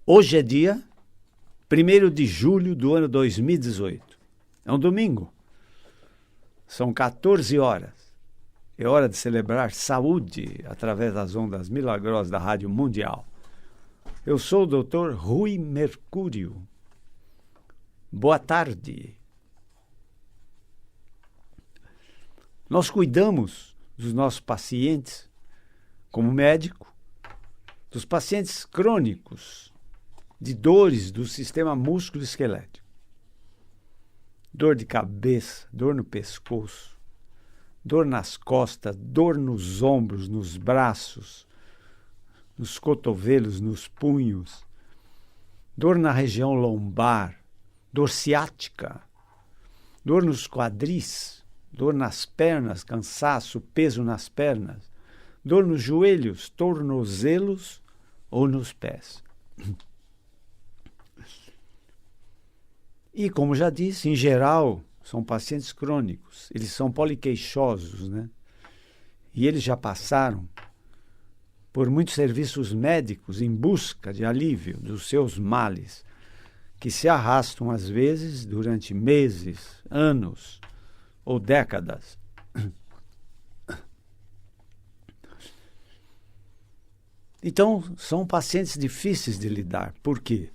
Hoje é dia 1º de julho do ano 2018. É um domingo. São 14 horas. É hora de celebrar saúde através das ondas milagrosas da Rádio Mundial. Eu sou o Dr. Rui Mercúrio. Boa tarde. Nós cuidamos dos nossos pacientes como médico, dos pacientes crônicos, de dores do sistema músculo-esquelético. Dor de cabeça, dor no pescoço, dor nas costas, dor nos ombros, nos braços, nos cotovelos, nos punhos, dor na região lombar, dor ciática, dor nos quadris, dor nas pernas, cansaço, peso nas pernas, dor nos joelhos, tornozelos ou nos pés. E, como já disse, em geral, são pacientes crônicos. Eles são poliqueixosos, né? E eles já passaram por muitos serviços médicos em busca de alívio dos seus males, que se arrastam, às vezes, durante meses, anos ou décadas. Então, são pacientes difíceis de lidar. Por quê?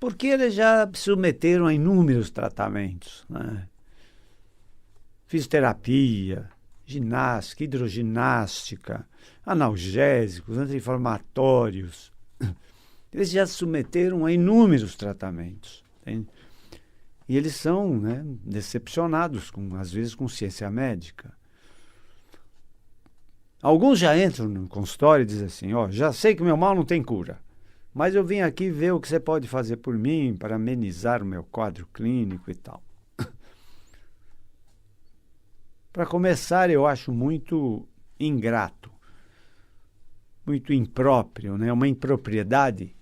Porque eles já se submeteram a inúmeros tratamentos, né? Fisioterapia, ginástica, hidroginástica, analgésicos, anti-inflamatórios. Eles já se submeteram a inúmeros tratamentos. Entende? E eles são, né, decepcionados, às vezes, com ciência médica. Alguns já entram no consultório e dizem assim, já sei que meu mal não tem cura, mas eu vim aqui ver o que você pode fazer por mim para amenizar o meu quadro clínico e tal. Para começar, eu acho muito ingrato, muito impróprio, né? Uma impropriedade.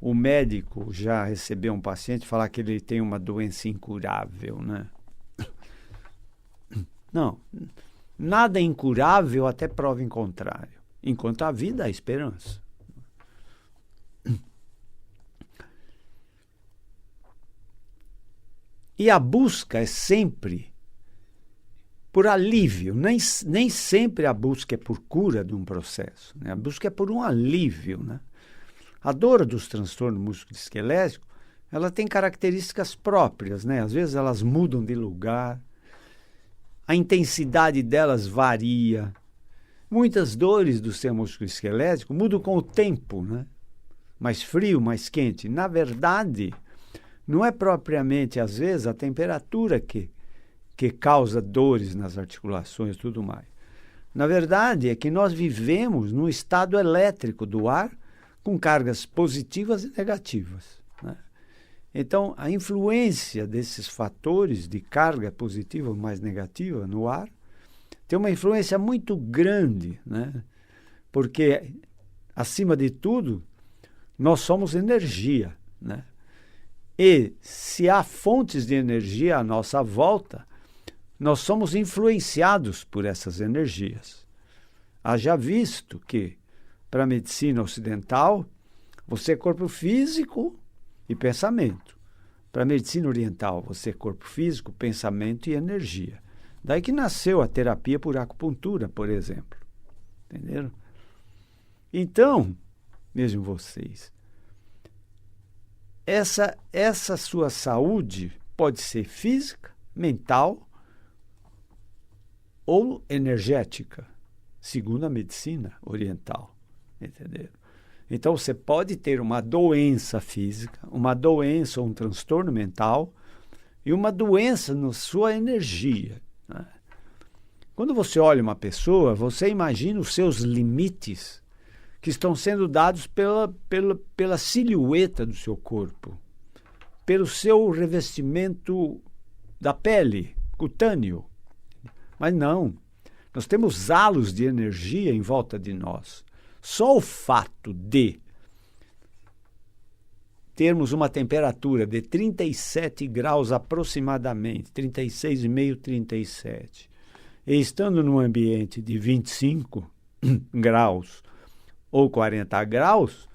O médico já recebeu um paciente falar que ele tem uma doença incurável, né? Não, nada é incurável até prova em contrário. Enquanto há vida, há esperança. E a busca é sempre por alívio, nem sempre a busca é por cura de um processo, né? A busca é por um alívio, né? A dor dos transtornos musculoesqueléticos, ela tem características próprias, né? Às vezes elas mudam de lugar, a intensidade delas varia. Muitas dores do sistema musculoesquelético mudam com o tempo, né? Mais frio, mais quente. Na verdade, não é propriamente, às vezes, a temperatura que causa dores nas articulações e tudo mais. Na verdade, é que nós vivemos num estado elétrico do ar com cargas positivas e negativas, né? Então, a influência desses fatores de carga positiva ou mais negativa no ar tem uma influência muito grande, né? Porque, acima de tudo, nós somos energia, né? E se há fontes de energia à nossa volta, nós somos influenciados por essas energias. Haja visto que, para a medicina ocidental, você é corpo físico e pensamento. Para a medicina oriental, você é corpo físico, pensamento e energia. Daí que nasceu a terapia por acupuntura, por exemplo. Entenderam? Então, vejam vocês, essa sua saúde pode ser física, mental ou energética, segundo a medicina oriental. Entenderam? Então, você pode ter uma doença física, uma doença ou um transtorno mental e uma doença na sua energia, né? Quando você olha uma pessoa, você imagina os seus limites que estão sendo dados pela silhueta do seu corpo, pelo seu revestimento da pele, cutâneo. Mas não, nós temos halos de energia em volta de nós. Só o fato de termos uma temperatura de 37 graus aproximadamente, 36,5, 37, e estando num ambiente de 25 graus ou 40 graus,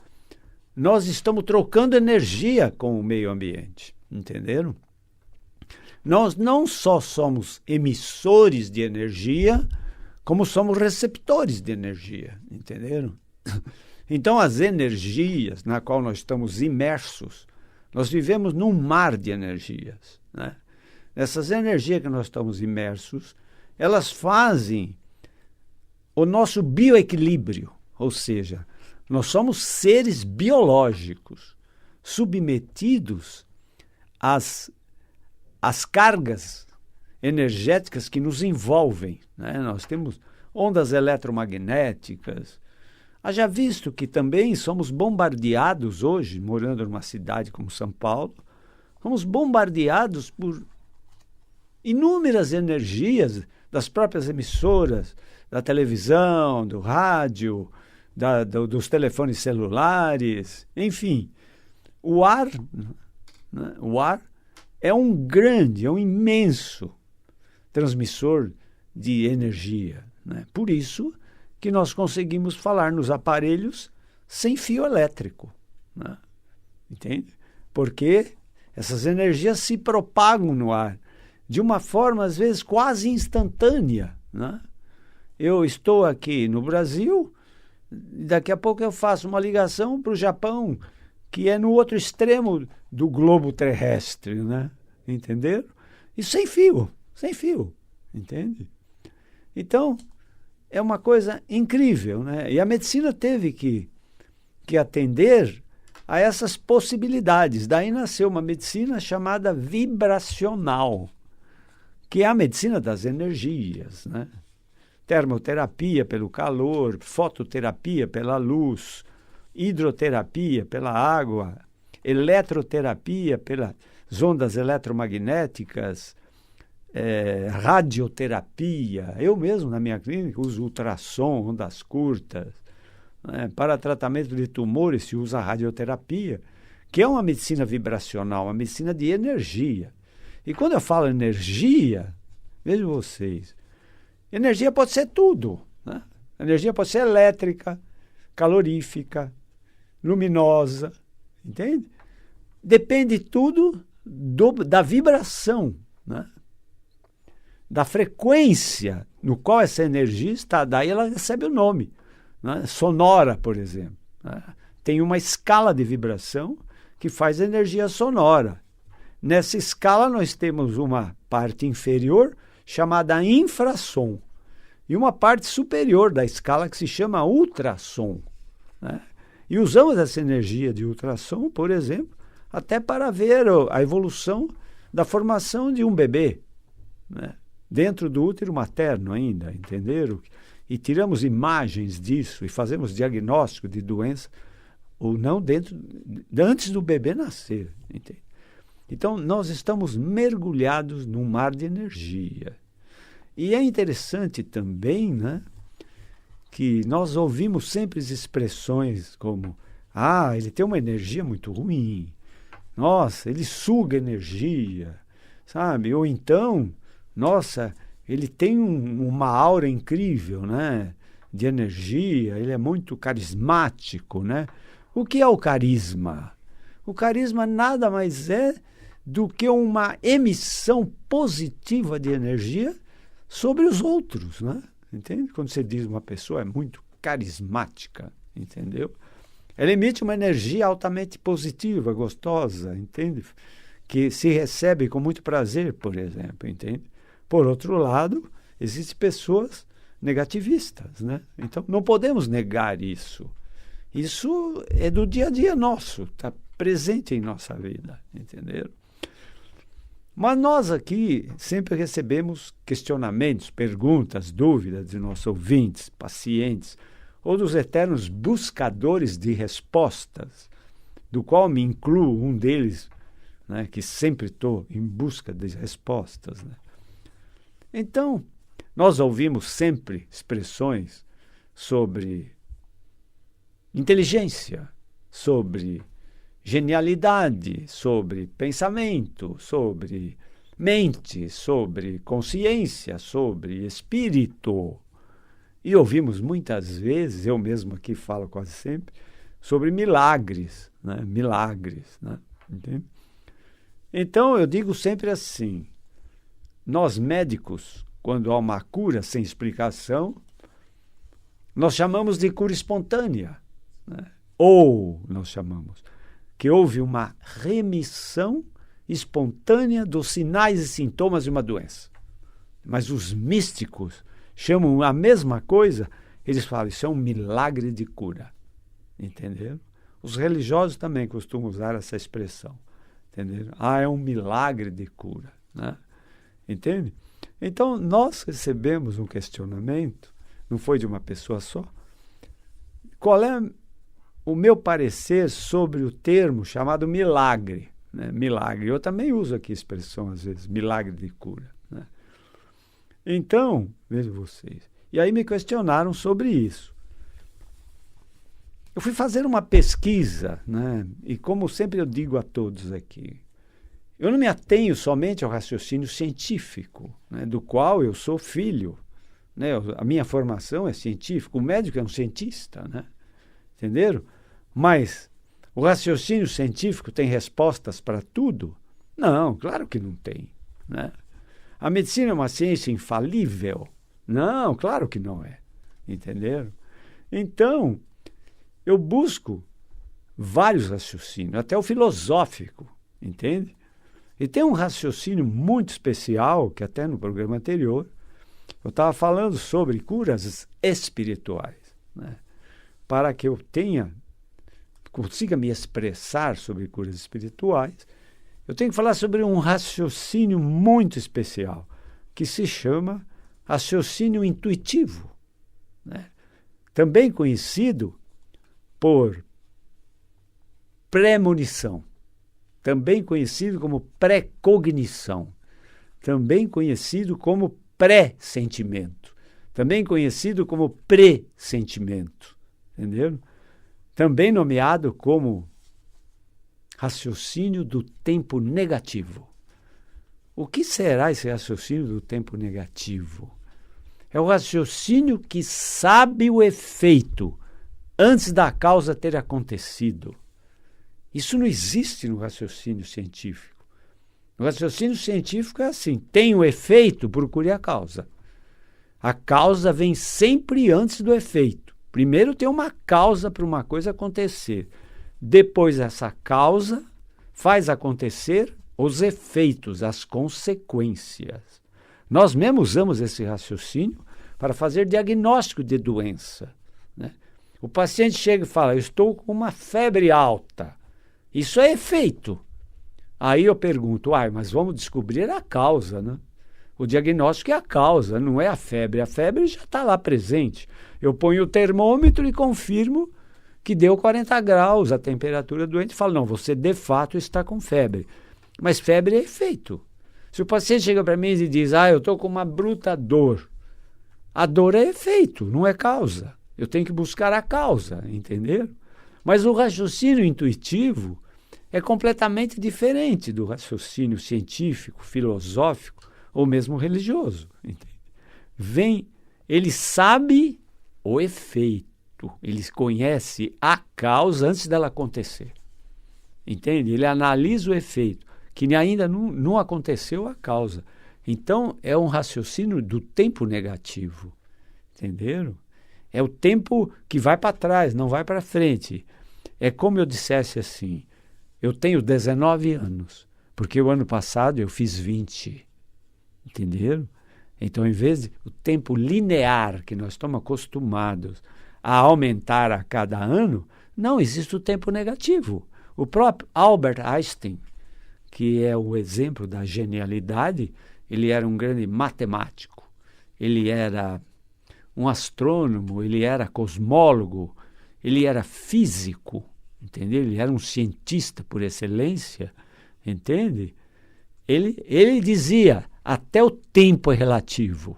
nós estamos trocando energia com o meio ambiente, entenderam? Nós não só somos emissores de energia, como somos receptores de energia, entenderam? Então, as energias na qual nós estamos imersos, nós vivemos num mar de energias, né? Essas energias que nós estamos imersos, elas fazem o nosso bioequilíbrio, ou seja, nós somos seres biológicos submetidos às cargas energéticas que nos envolvem, né? Nós temos ondas eletromagnéticas. Haja visto que também somos bombardeados hoje, morando numa cidade como São Paulo, somos bombardeados por inúmeras energias das próprias emissoras, da televisão, do rádio, dos telefones celulares, enfim. O ar, né? O ar é um imenso transmissor de energia, né? Por isso que nós conseguimos falar nos aparelhos sem fio elétrico, né? Entende? Porque essas energias se propagam no ar de uma forma, às vezes, quase instantânea, né? Eu estou aqui no Brasil, daqui a pouco eu faço uma ligação para o Japão, que é no outro extremo do globo terrestre, né? Entenderam? E sem fio, entende? Então, é uma coisa incrível, né? E a medicina teve que atender a essas possibilidades. Daí nasceu uma medicina chamada vibracional, que é a medicina das energias, né? Termoterapia pelo calor, fototerapia pela luz, hidroterapia pela água, eletroterapia pelas ondas eletromagnéticas, radioterapia. Eu mesmo, na minha clínica, uso ultrassom, ondas curtas, né? Para tratamento de tumores se usa radioterapia, que é uma medicina vibracional, uma medicina de energia. E quando eu falo energia, vejam vocês, energia pode ser tudo, né? Energia pode ser elétrica, calorífica, luminosa, entende? Depende tudo da vibração, né? Da frequência no qual essa energia está. Daí ela recebe o nome, né? Sonora, por exemplo, né? Tem uma escala de vibração que faz energia sonora. Nessa escala nós temos uma parte inferior chamada infrassom e uma parte superior da escala que se chama ultrassom, né? E usamos essa energia de ultrassom, por exemplo, até para ver a evolução da formação de um bebê, né? Dentro do útero materno ainda, entenderam? E tiramos imagens disso e fazemos diagnóstico de doença ou não antes do bebê nascer, entende? Então, nós estamos mergulhados num mar de energia. E é interessante também, né, que nós ouvimos sempre expressões como: ah, ele tem uma energia muito ruim, nossa, ele suga energia, sabe? Ou então, nossa, ele tem uma aura incrível, né, de energia, ele é muito carismático, né? O que é o carisma? O carisma nada mais é do que uma emissão positiva de energia sobre os outros, né? Entende? Quando você diz uma pessoa é muito carismática, entendeu? Ela emite uma energia altamente positiva, gostosa, entende? Que se recebe com muito prazer, por exemplo, entende? Por outro lado, existem pessoas negativistas, né? Então, não podemos negar isso. Isso é do dia a dia nosso, está presente em nossa vida, entenderam? Mas nós aqui sempre recebemos questionamentos, perguntas, dúvidas de nossos ouvintes, pacientes, ou dos eternos buscadores de respostas, do qual me incluo um deles, né, que sempre estou em busca de respostas, né? Então, nós ouvimos sempre expressões sobre inteligência, sobre genialidade, sobre pensamento, sobre mente, sobre consciência, sobre espírito. E ouvimos muitas vezes, eu mesmo aqui falo quase sempre, sobre milagres, né? Milagres, né? Entende? Então, eu digo sempre assim, nós médicos, quando há uma cura sem explicação, nós chamamos de cura espontânea, né? Ou nós chamamos que houve uma remissão espontânea dos sinais e sintomas de uma doença. Mas os místicos chamam a mesma coisa, eles falam, isso é um milagre de cura. Entenderam? Os religiosos também costumam usar essa expressão. Entenderam? É um milagre de cura, né? Entende? Então, nós recebemos um questionamento, não foi de uma pessoa só. Qual é o meu parecer sobre o termo chamado milagre? Né? Milagre. Eu também uso aqui a expressão, às vezes, milagre de cura. Né? Então, vejam vocês. E aí me questionaram sobre isso. Eu fui fazer uma pesquisa, né? E como sempre eu digo a todos aqui, eu não me atenho somente ao raciocínio científico, né? Do qual eu sou filho. Né? A minha formação é científica, o médico é um cientista, né? Entenderam? Mas o raciocínio científico tem respostas para tudo? Não, claro que não tem. Né? A medicina é uma ciência infalível? Não, claro que não é. Entenderam? Então, eu busco vários raciocínios, até o filosófico, entende? E tem um raciocínio muito especial, que até no programa anterior, eu estava falando sobre curas espirituais, né? Para que eu consiga me expressar sobre curas espirituais, eu tenho que falar sobre um raciocínio muito especial, que se chama raciocínio intuitivo, né? Também conhecido por premonição, também conhecido como precognição, também conhecido como pressentimento, também conhecido como pressentimento, entenderam? Também nomeado como raciocínio do tempo negativo. O que será esse raciocínio do tempo negativo? É o raciocínio que sabe o efeito antes da causa ter acontecido. Isso não existe no raciocínio científico. No raciocínio científico é assim, tem o efeito, procure a causa. A causa vem sempre antes do efeito. Primeiro tem uma causa para uma coisa acontecer. Depois essa causa faz acontecer os efeitos, as consequências. Nós mesmo usamos esse raciocínio para fazer diagnóstico de doença, né? O paciente chega e fala, eu estou com uma febre alta. Isso é efeito. Aí eu pergunto, mas vamos descobrir a causa, né? O diagnóstico é a causa, não é a febre. A febre já está lá presente. Eu ponho o termômetro e confirmo que deu 40 graus a temperatura do doente. Falo, não, você de fato está com febre. Mas febre é efeito. Se o paciente chega para mim e diz, eu estou com uma bruta dor. A dor é efeito, não é causa. Eu tenho que buscar a causa, entenderam? Mas o raciocínio intuitivo é completamente diferente do raciocínio científico, filosófico ou mesmo religioso. Entende? Ele sabe o efeito, ele conhece a causa antes dela acontecer. Entende? Ele analisa o efeito, que ainda não aconteceu a causa. Então, é um raciocínio do tempo negativo. Entenderam? É o tempo que vai para trás, não vai para frente. É como eu dissesse assim, eu tenho 19 anos, porque o ano passado eu fiz 20. Entenderam? Então, em vez de o tempo linear que nós estamos acostumados a aumentar a cada ano, não existe o tempo negativo. O próprio Albert Einstein, que é o exemplo da genialidade, ele era um grande matemático, ele era um astrônomo, ele era cosmólogo, ele era físico, entende? Ele era um cientista por excelência, entende? Ele dizia, até o tempo é relativo,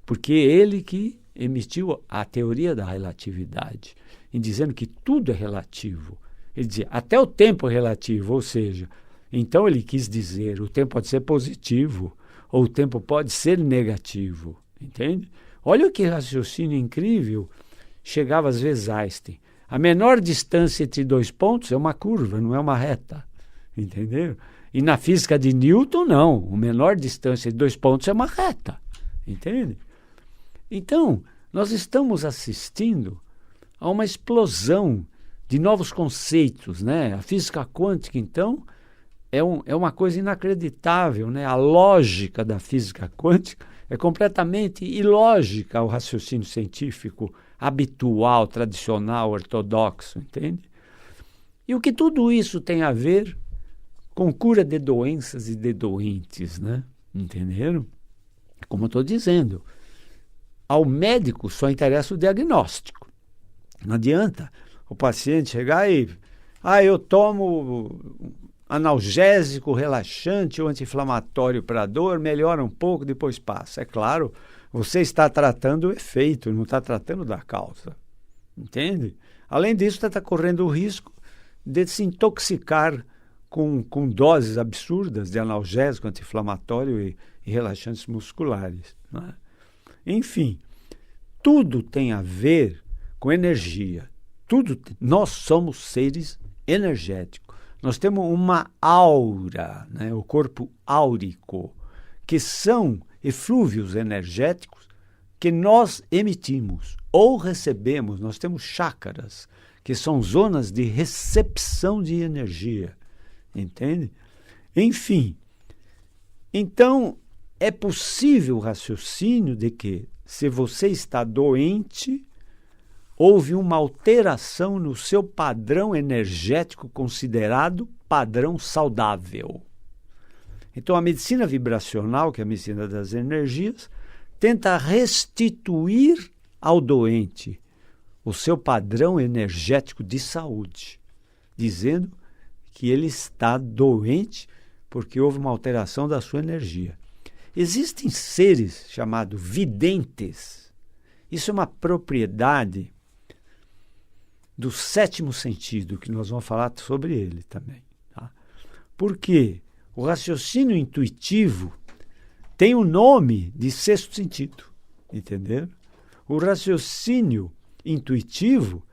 porque ele que emitiu a teoria da relatividade, em dizendo que tudo é relativo. Ele dizia, até o tempo é relativo, ou seja, então ele quis dizer, o tempo pode ser positivo, ou o tempo pode ser negativo, entende? Olha que raciocínio incrível chegava às vezes Einstein. A menor distância entre dois pontos é uma curva, não é uma reta. Entendeu? E na física de Newton, não. A menor distância entre dois pontos é uma reta. Entende? Então, nós estamos assistindo a uma explosão de novos conceitos, né? A física quântica, então, é uma coisa inacreditável, né? A lógica da física quântica é completamente ilógica ao raciocínio científico habitual, tradicional, ortodoxo, entende? E o que tudo isso tem a ver com cura de doenças e de doentes, né? Entenderam? Como eu estou dizendo, ao médico só interessa o diagnóstico. Não adianta o paciente chegar e... eu tomo analgésico, relaxante ou anti-inflamatório para a dor, melhora um pouco, depois passa. É claro, você está tratando o efeito, não está tratando da causa. Entende? Além disso, você está correndo o risco de se intoxicar com doses absurdas de analgésico, anti-inflamatório e relaxantes musculares. Né? Enfim, tudo tem a ver com energia. Nós somos seres energéticos. Nós temos uma aura, né? O corpo áurico, que são eflúvios energéticos que nós emitimos ou recebemos. Nós temos chácaras, que são zonas de recepção de energia. Entende? Enfim, então é possível o raciocínio de que se você está doente, houve uma alteração no seu padrão energético considerado padrão saudável. Então a medicina vibracional, que é a medicina das energias, tenta restituir ao doente o seu padrão energético de saúde, dizendo que ele está doente porque houve uma alteração da sua energia. Existem seres chamados videntes. Isso é uma propriedade do sétimo sentido, que nós vamos falar sobre ele também. Tá? Porque o raciocínio intuitivo tem o nome de sexto sentido, entenderam? O raciocínio intuitivo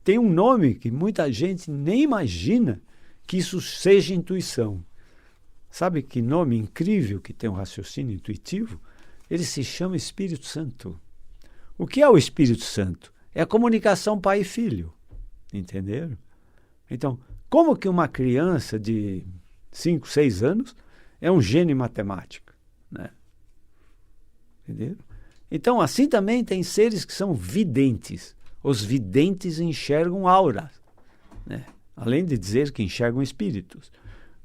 tem um nome que muita gente nem imagina que isso seja intuição. Sabe que nome incrível que tem um raciocínio intuitivo? Ele se chama Espírito Santo. O que é o Espírito Santo? É a comunicação pai e filho. Entenderam? Então, como que uma criança de 5, 6 anos é um gênio em matemática? Né? Entenderam? Então, assim também tem seres que são videntes. Os videntes enxergam auras, né? Além de dizer que enxergam espíritos.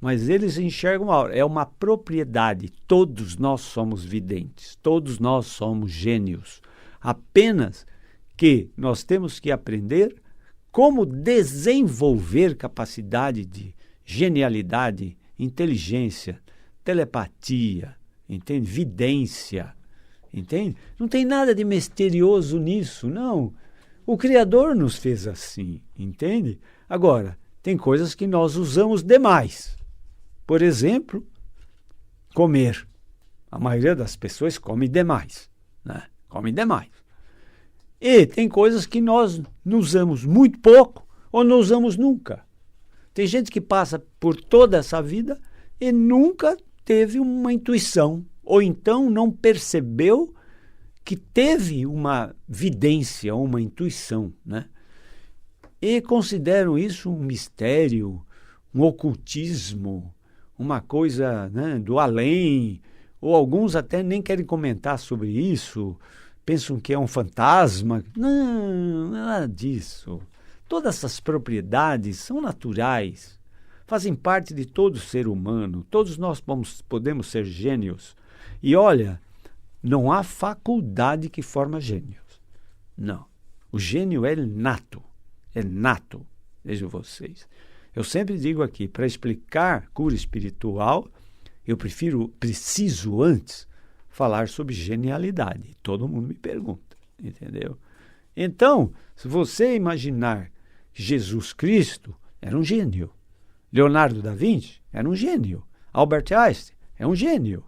Mas eles enxergam aura. É uma propriedade. Todos nós somos videntes. Todos nós somos gênios. Apenas que nós temos que aprender como desenvolver capacidade de genialidade, inteligência, telepatia, entende? Vidência, entende? Não tem nada de misterioso nisso, não. O Criador nos fez assim, entende? Agora, tem coisas que nós usamos demais. Por exemplo, comer. A maioria das pessoas come demais, né? Come demais. E tem coisas que nós não usamos muito pouco ou não usamos nunca. Tem gente que passa por toda essa vida e nunca teve uma intuição, ou então não percebeu que teve uma vidência, uma intuição, né? E consideram isso um mistério, um ocultismo, uma coisa, né, do além, ou alguns até nem querem comentar sobre isso, pensam que é um fantasma. Não, nada disso. Todas essas propriedades são naturais, fazem parte de todo ser humano. Todos nós podemos ser gênios. E olha, não há faculdade que forma gênios. Não. O gênio é nato. É nato. Vejam vocês. Eu sempre digo aqui, para explicar cura espiritual, eu preciso antes falar sobre genialidade. Todo mundo me pergunta, entendeu? Então, se você imaginar Jesus Cristo, era um gênio. Leonardo da Vinci era um gênio. Albert Einstein é um gênio.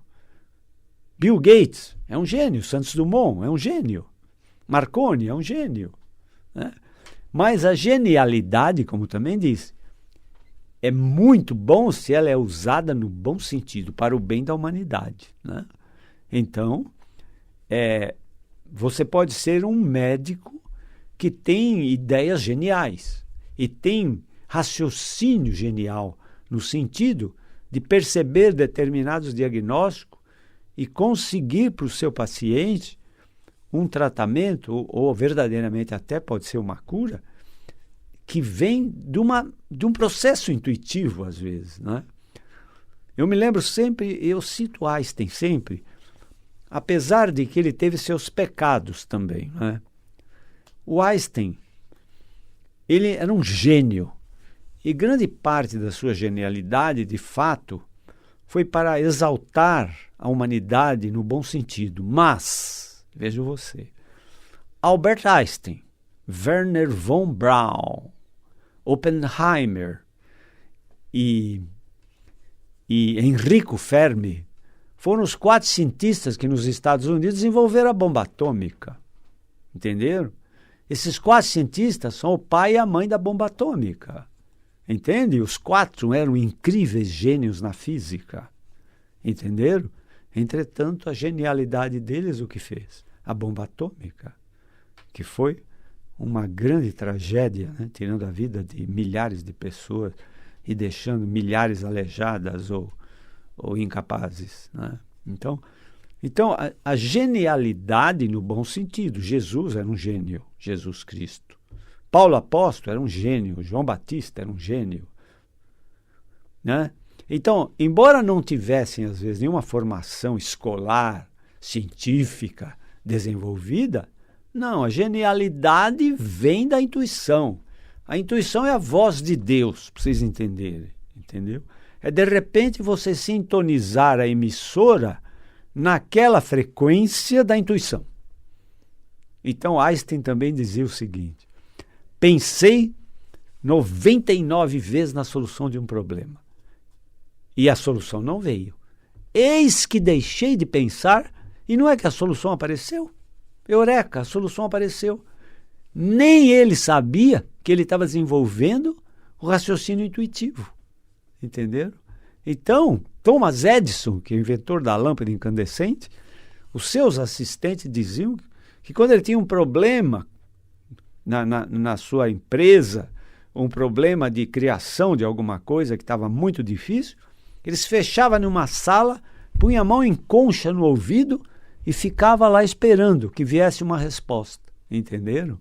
Bill Gates é um gênio. Santos Dumont é um gênio. Marconi é um gênio, né? Mas a genialidade, como também disse, é muito bom se ela é usada no bom sentido, para o bem da humanidade, né? Então, você pode ser um médico que tem ideias geniais e tem raciocínio genial, no sentido de perceber determinados diagnósticos e conseguir para o seu paciente um tratamento, ou verdadeiramente até pode ser uma cura, que vem de um processo intuitivo, às vezes, né? Eu me lembro sempre, eu cito Einstein sempre, apesar de que ele teve seus pecados também, né? O Einstein, ele era um gênio, e grande parte da sua genialidade, de fato, foi para exaltar a humanidade no bom sentido. Mas, veja você, Albert Einstein, Werner von Braun, Oppenheimer e Enrico Fermi foram os 4 cientistas que nos Estados Unidos desenvolveram a bomba atômica. Entenderam? Esses 4 cientistas são o pai e a mãe da bomba atômica. Entende? Os 4 eram incríveis gênios na física. Entenderam? Entretanto, a genialidade deles o que fez? A bomba atômica, que foi uma grande tragédia, né? Tirando a vida de milhares de pessoas e deixando milhares aleijadas ou incapazes, né? Então a genialidade no bom sentido. Jesus era um gênio, Jesus Cristo. Paulo Apóstolo era um gênio, João Batista era um gênio, né? Então, embora não tivessem, às vezes, nenhuma formação escolar, científica, desenvolvida, não, a genialidade vem da intuição. A intuição é a voz de Deus, para vocês entenderem, entendeu? É, de repente, você sintonizar a emissora naquela frequência da intuição. Então, Einstein também dizia o seguinte: pensei 99 vezes na solução de um problema. E a solução não veio. Eis que deixei de pensar e não é que a solução apareceu. Eureka, a solução apareceu. Nem ele sabia que ele estava desenvolvendo o raciocínio intuitivo. Entenderam? Então, Thomas Edison, que é o inventor da lâmpada incandescente, os seus assistentes diziam que quando ele tinha um problema na sua empresa, um problema de criação de alguma coisa que estava muito difícil, ele se fechava numa sala, punha a mão em concha no ouvido e ficava lá esperando que viesse uma resposta. Entenderam?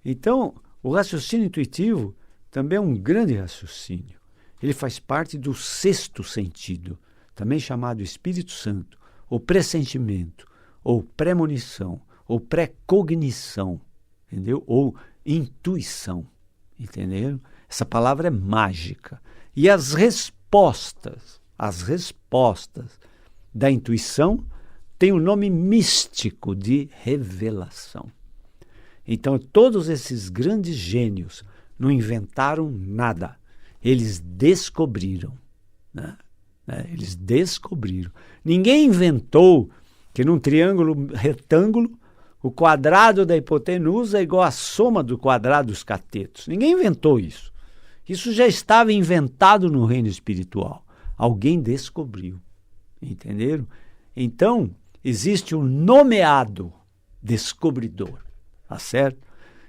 Então, o raciocínio intuitivo também é um grande raciocínio. Ele faz parte do 6º sentido, também chamado Espírito Santo, ou pressentimento, ou premonição, ou precognição, entendeu? Ou intuição, entenderam? Essa palavra é mágica. E as respostas da intuição têm o nome místico de revelação. Então, todos esses grandes gênios não inventaram nada. Eles descobriram, né? Eles descobriram. Ninguém inventou que num triângulo retângulo o quadrado da hipotenusa é igual à soma do quadrado dos catetos. Ninguém inventou isso. Isso já estava inventado no reino espiritual. Alguém descobriu. Entenderam? Então, existe um nomeado descobridor. Tá certo?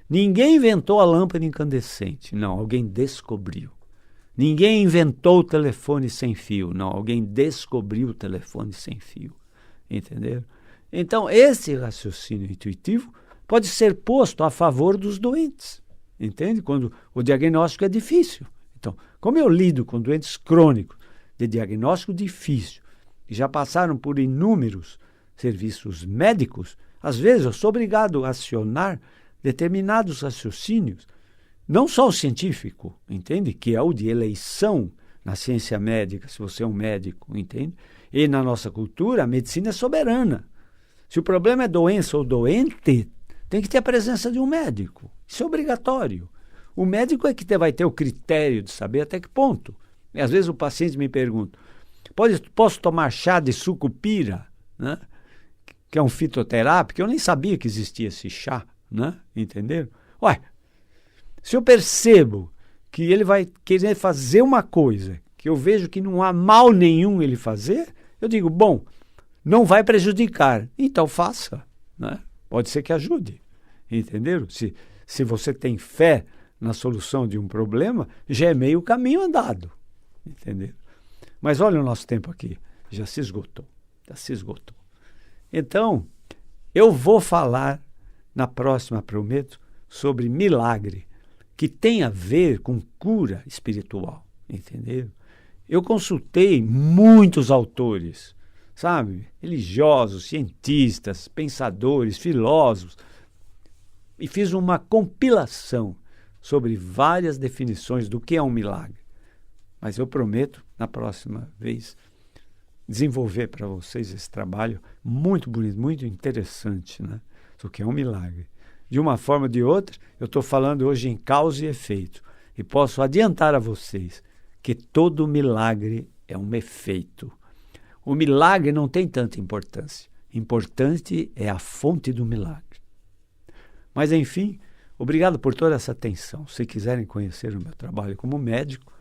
Ninguém inventou a lâmpada incandescente. Não, alguém descobriu. Ninguém inventou o telefone sem fio. Não, alguém descobriu o telefone sem fio. Entenderam? Então, esse raciocínio intuitivo pode ser posto a favor dos doentes. Entende? Quando o diagnóstico é difícil. Então, como eu lido com doentes crônicos de diagnóstico difícil e já passaram por inúmeros serviços médicos, às vezes eu sou obrigado a acionar determinados raciocínios, não só o científico, entende? Que é o de eleição na ciência médica, se você é um médico, entende? E na nossa cultura, a medicina é soberana. Se o problema é doença ou doente, tem que ter a presença de um médico. Isso é obrigatório. O médico é que vai ter o critério de saber até que ponto. E às vezes o paciente me pergunta, posso tomar chá de sucupira, né? Que é um fitoterápico? Eu nem sabia que existia esse chá, né? Entenderam? Ué, Se eu percebo que ele vai querer fazer uma coisa que eu vejo que não há mal nenhum ele fazer, eu digo, bom, não vai prejudicar, então faça, né? Pode ser que ajude, entenderam? Se você tem fé na solução de um problema, já é meio caminho andado, entendeu? Mas olha o nosso tempo aqui, já se esgotou. Então, eu vou falar na próxima, prometo, sobre milagre, que tem a ver com cura espiritual, entendeu? Eu consultei muitos autores, sabe? Religiosos, cientistas, pensadores, filósofos, e fiz uma compilação sobre várias definições do que é um milagre. Mas eu prometo, na próxima vez, desenvolver para vocês esse trabalho muito bonito, muito interessante, né? O que é um milagre. De uma forma ou de outra, eu estou falando hoje em causa e efeito. E posso adiantar a vocês que todo milagre é um efeito. O milagre não tem tanta importância. Importante é a fonte do milagre. Mas, enfim, obrigado por toda essa atenção. Se quiserem conhecer o meu trabalho como médico,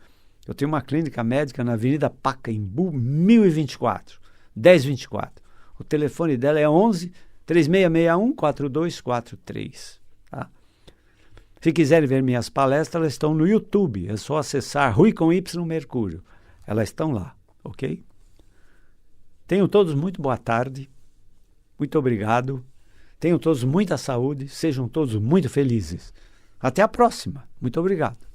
eu tenho uma clínica médica na Avenida Pacaembu, 1024, 1024. O telefone dela é 11 3661 4243. Tá? Se quiserem ver minhas palestras, elas estão no YouTube. É só acessar Rui com Y Mercúrio. Elas estão lá, ok? Tenham todos muito boa tarde. Muito obrigado. Tenham todos muita saúde. Sejam todos muito felizes. Até a próxima. Muito obrigado.